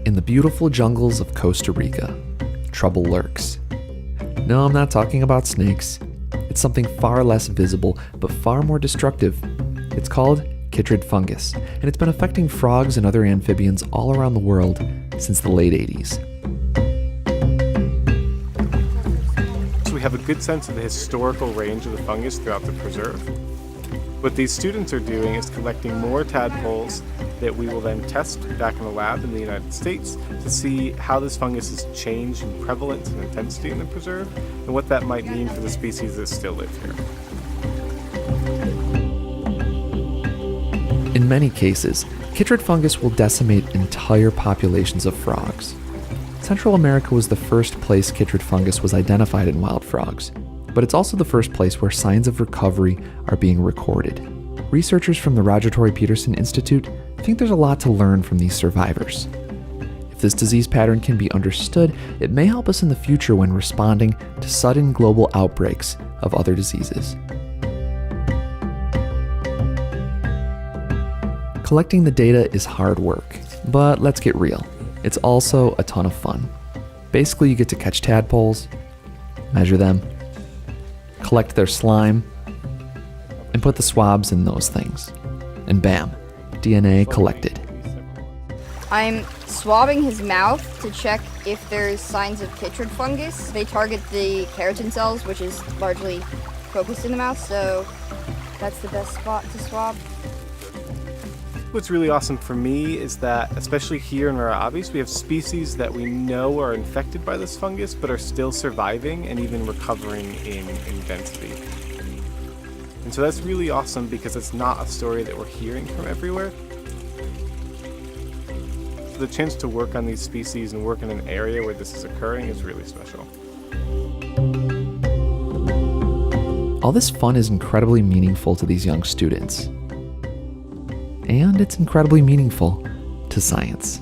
In the beautiful jungles of Costa Rica, trouble lurks. No, I'm not talking about snakes. It's something far less visible, but far more destructive. It's called chytrid fungus, and it's been affecting frogs and other amphibians all around the world since the late 80s. So we have a good sense of the historical range of the fungus throughout the preserve. What these students are doing is collecting more tadpoles that we will then test back in the lab in the United States to see how this fungus has changed in prevalence and intensity in the preserve and what that might mean for the species that still live here. In many cases, chytrid fungus will decimate entire populations of frogs. Central America was the first place chytrid fungus was identified in wild frogs, but it's also the first place where signs of recovery are being recorded. Researchers from the Roger Tory Peterson Institute think there's a lot to learn from these survivors. If this disease pattern can be understood, it may help us in the future when responding to sudden global outbreaks of other diseases. Collecting the data is hard work, but let's get real. It's also a ton of fun. Basically, you get to catch tadpoles, measure them, collect their slime, and put the swabs in those things. And bam, DNA collected. I'm swabbing his mouth to check if there's signs of chytrid fungus. They target the keratin cells, which is largely focused in the mouth, so that's the best spot to swab. What's really awesome for me is that, especially here in our obbies, we have species that we know are infected by this fungus but are still surviving and even recovering in density. And so that's really awesome because it's not a story that we're hearing from everywhere. So the chance to work on these species and work in an area where this is occurring is really special. All this fun is incredibly meaningful to these young students. And it's incredibly meaningful to science.